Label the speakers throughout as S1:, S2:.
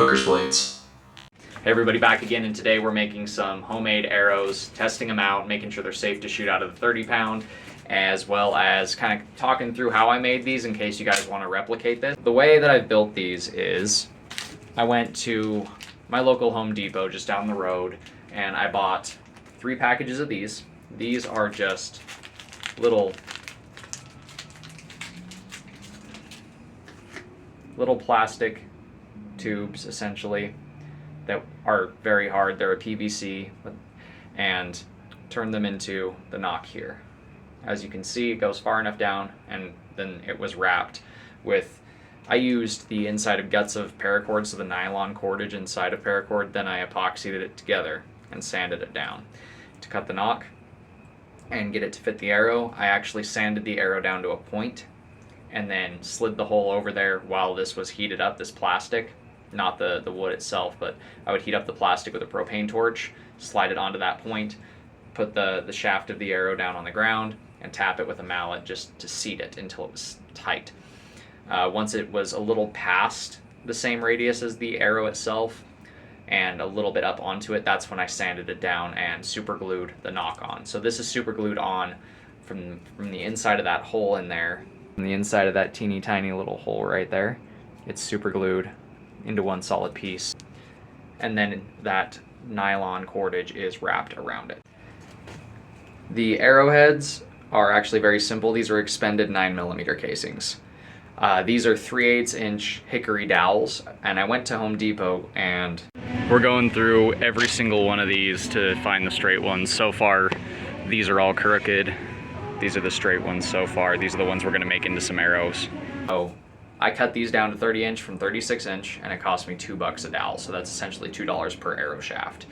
S1: Hooker's blades.
S2: Hey everybody, back again, and today we're making some homemade arrows, testing them out, making sure they're safe to shoot out of the 30 pound, as well as kind of talking through how I made these in case you guys want to replicate this. The way that I've built these is I went to my local Home Depot just down the road and I bought 3 packages of these. These are just little plastic tubes essentially that are very hard. They're a PVC, and turn them into the nock here. As you can see, it goes far enough down, and then it was wrapped with, I used the inside of guts of paracord, so the nylon cordage inside of paracord, then I epoxied it together and sanded it down. To cut the nock and get it to fit the arrow, I actually sanded the arrow down to a point and then slid the hole over there while this was heated up, this plastic, not the wood itself, but I would heat up the plastic with a propane torch, slide it onto that point, put the shaft of the arrow down on the ground, and tap it with a mallet just to seat it until it was tight. Once it was a little past the same radius as the arrow itself and a little bit up onto it, that's when I sanded it down and super glued the nock on. So this is super glued on from the inside of that hole in there, from the inside of that teeny tiny little hole right there. It's super glued into one solid piece, and then that nylon cordage is wrapped around it. The arrowheads are actually very simple. These are expended 9mm casings. These are 3/8 inch hickory dowels, and I went to Home Depot and we're going through every single one of these to find the straight ones. So far, these are all crooked. These are the straight ones so far. These are the ones we're gonna make into some arrows. So I cut these down to 30 inch from 36 inch, and it cost me $2 a dowel, so that's essentially $2 per arrow shaft.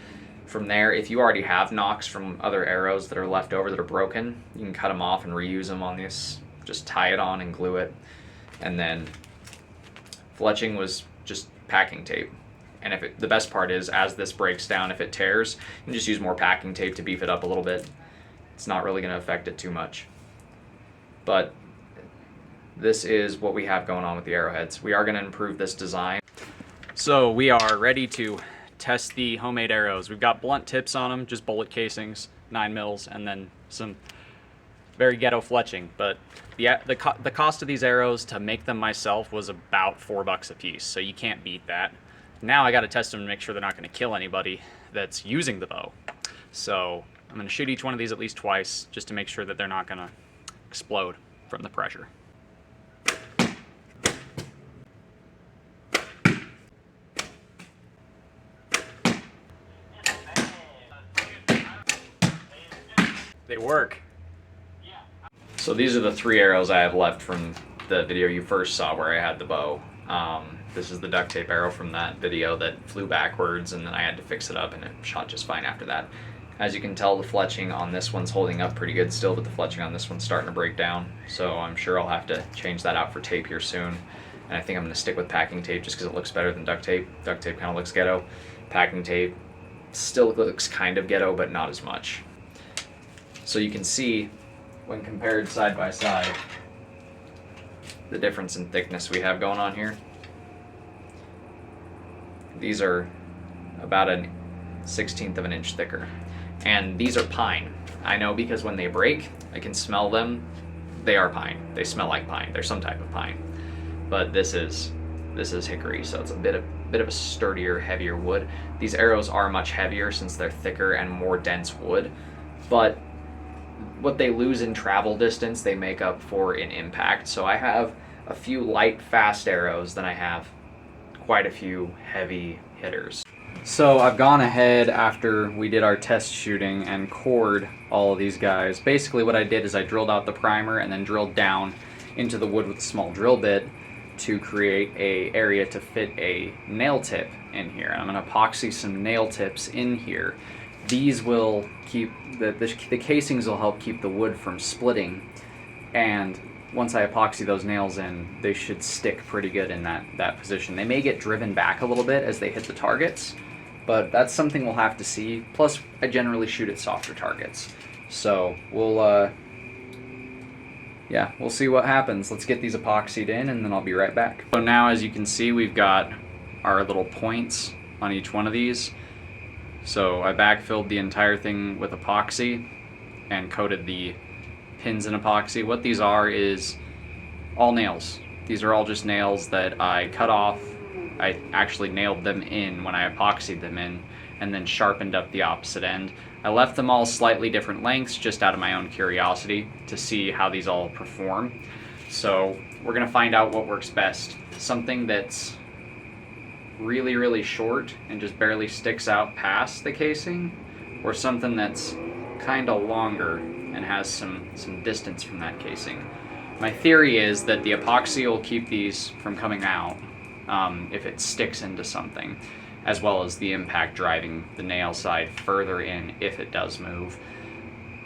S2: From there, if you already have nocks from other arrows that are left over that are broken, you can cut them off and reuse them on this. Just tie it on and glue it. And then fletching was just packing tape. And the best part is, as this breaks down, if it tears, you can just use more packing tape to beef it up a little bit. It's not really going to affect it too much. But this is what we have going on with the arrowheads. We are going to improve this design. So we are ready to test the homemade arrows. We've got blunt tips on them, just bullet casings, 9mm, and then some very ghetto fletching. But the cost of these arrows to make them myself was about $4 a piece, so you can't beat that. Now I got to test them to make sure they're not going to kill anybody that's using the bow. So I'm going to shoot each one of these at least twice just to make sure that they're not going to explode from the pressure. They work. So these are the 3 arrows I have left from the video you first saw where I had the bow. This is the duct tape arrow from that video that flew backwards, and then I had to fix it up, and it shot just fine after that. As you can tell, the fletching on this one's holding up pretty good still, but the fletching on this one's starting to break down. So I'm sure I'll have to change that out for tape here soon. And I think I'm going to stick with packing tape just because it looks better than duct tape. Duct tape kind of looks ghetto. Packing tape still looks kind of ghetto, but not as much. So you can see, when compared side by side, the difference in thickness we have going on here. These are about a 1/16 of an inch thicker. And these are pine. I know because when they break, I can smell them. They are pine. They smell like pine. They're some type of pine. But this is hickory, so it's a bit of a sturdier, heavier wood. These arrows are much heavier since they're thicker and more dense wood, but what they lose in travel distance, they make up for in impact. So I have a few light, fast arrows, then I have quite a few heavy hitters. So I've gone ahead after we did our test shooting and cored all of these guys. Basically what I did is I drilled out the primer and then drilled down into the wood with a small drill bit to create an area to fit a nail tip in here. And I'm going to epoxy some nail tips in here. These will keep, the casings will help keep the wood from splitting, and once I epoxy those nails in, they should stick pretty good in that position. They may get driven back a little bit as they hit the targets, but that's something we'll have to see. Plus, I generally shoot at softer targets. So we'll see what happens. Let's get these epoxied in, and then I'll be right back. So now, as you can see, we've got are little points on each one of these. So I backfilled the entire thing with epoxy and coated the pins in epoxy. What these are is all nails. These are all just nails that I cut off. I actually nailed them in when I epoxied them in and then sharpened up the opposite end. I left them all slightly different lengths just out of my own curiosity to see how these all perform. So we're gonna find out what works best. Something that's really, really short and just barely sticks out past the casing, or something that's kind of longer and has some distance from that casing. My theory is that the epoxy will keep these from coming out if it sticks into something, as well as the impact driving the nail side further in if it does move.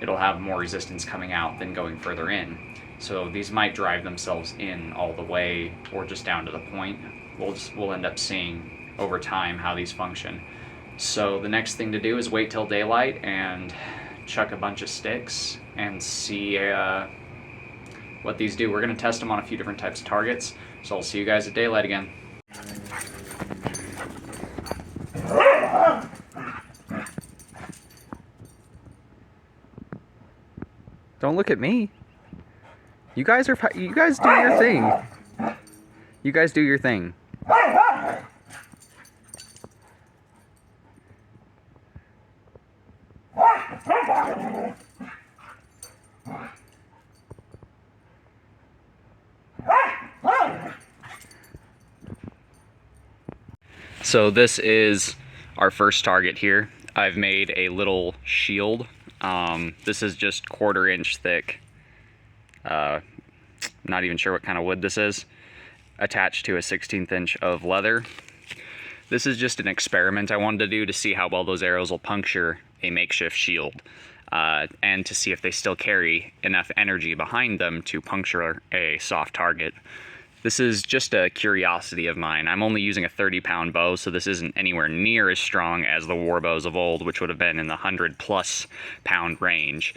S2: It'll have more resistance coming out than going further in. So these might drive themselves in all the way or just down to the point. We'll end up seeing over time how these function. So the next thing to do is wait till daylight and chuck a bunch of sticks and see what these do. We're going to test them on a few different types of targets. So I'll see you guys at daylight again. Don't look at me. You guys do your thing. You guys do your thing. So this is our first target here. I've made a little shield. This is just 1/4 inch thick. Not even sure what kind of wood this is. Attached to a 1/16 inch of leather. This is just an experiment I wanted to do to see how well those arrows will puncture a makeshift shield. And to see if they still carry enough energy behind them to puncture a soft target. This is just a curiosity of mine. I'm only using a 30-pound bow, so this isn't anywhere near as strong as the war bows of old, which would have been in the 100+ pound range.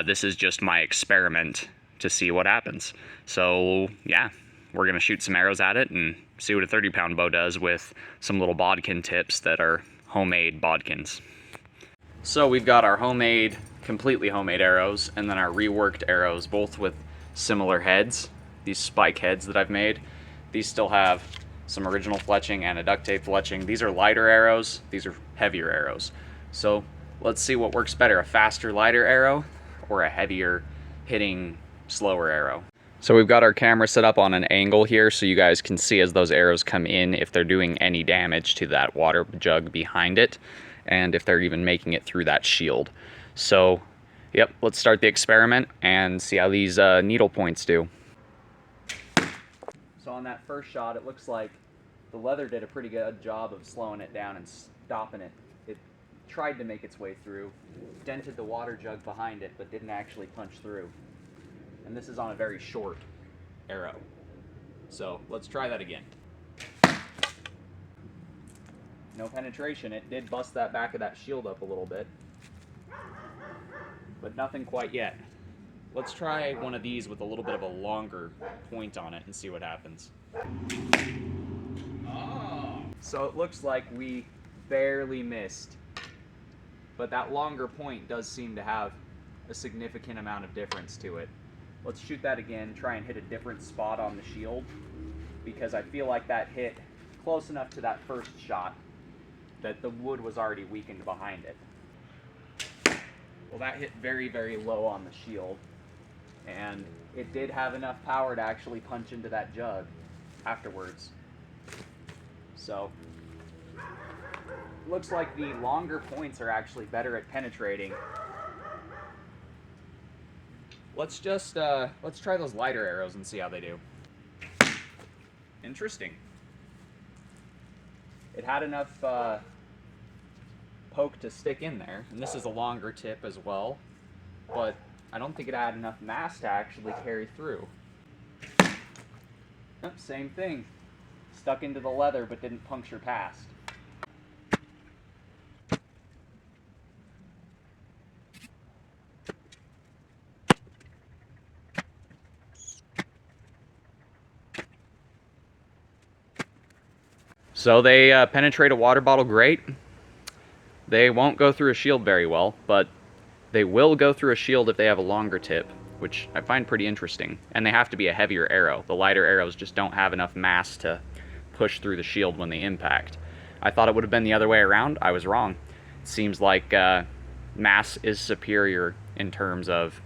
S2: This is just my experiment to see what happens. So yeah, we're gonna shoot some arrows at it and see what a 30-pound bow does with some little bodkin tips that are homemade bodkins. So we've got our completely homemade arrows, and then our reworked arrows, both with similar heads. These spike heads that I've made. These still have some original fletching and a duct tape fletching. These are lighter arrows, these are heavier arrows. So let's see what works better, a faster, lighter arrow or a heavier, hitting, slower arrow. So we've got our camera set up on an angle here so you guys can see as those arrows come in if they're doing any damage to that water jug behind it, and if they're even making it through that shield. So, yep, let's start the experiment and see how these needle points do. So on that first shot, it looks like the leather did a pretty good job of slowing it down and stopping it. It tried to make its way through, dented the water jug behind it, but didn't actually punch through. And this is on a very short arrow. So let's try that again. No penetration. It did bust that back of that shield up a little bit, but nothing quite yet. Let's try one of these with a little bit of a longer point on it and see what happens. Oh. So it looks like we barely missed, but that longer point does seem to have a significant amount of difference to it. Let's shoot that again, try and hit a different spot on the shield, because I feel like that hit close enough to that first shot that the wood was already weakened behind it. Well, that hit very, very low on the shield, and it did have enough power to actually punch into that jug afterwards. So, looks like the longer points are actually better at penetrating. Let's try those lighter arrows and see how they do. Interesting. It had enough poke to stick in there, and this is a longer tip as well, but I don't think it had enough mass to actually carry through. Yep, same thing. Stuck into the leather but didn't puncture past.
S1: So they penetrate a water bottle great. They won't go through a shield very well, but they will go through a shield if they have a longer tip, which I find pretty interesting. And they have to be a heavier arrow. The lighter arrows just don't have enough mass to push through the shield when they impact. I thought it would have been the other way around. I was wrong. It seems like mass is superior in terms of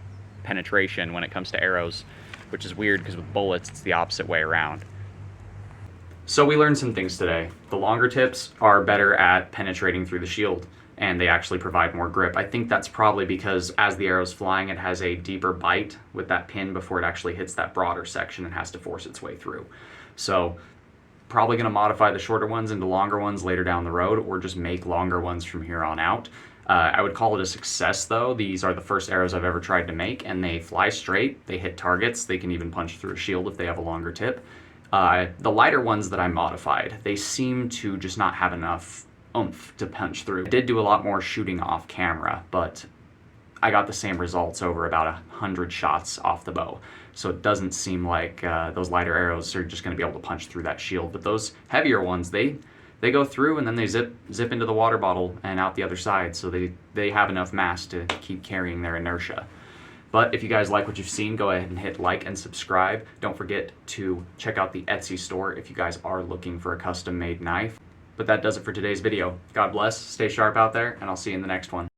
S1: penetration when it comes to arrows, which is weird because with bullets it's the opposite way around. So we learned some things today. The longer tips are better at penetrating through the shield, and they actually provide more grip. I think that's probably because as the arrow's flying, it has a deeper bite with that pin before it actually hits that broader section and has to force its way through. So probably going to modify the shorter ones into longer ones later down the road, or just make longer ones from here on out. I would call it a success though. These are the first arrows I've ever tried to make, and they fly straight, they hit targets, they can even punch through a shield if they have a longer tip. The lighter ones that I modified, they seem to just not have enough oomph to punch through. I did do a lot more shooting off camera, but I got the same results over about 100 shots off the bow. So it doesn't seem like those lighter arrows are just going to be able to punch through that shield. But those heavier ones, they go through and then they zip into the water bottle and out the other side. So they have enough mass to keep carrying their inertia. But if you guys like what you've seen, go ahead and hit like and subscribe. Don't forget to check out the Etsy store if you guys are looking for a custom-made knife. But that does it for today's video. God bless, stay sharp out there, and I'll see you in the next one.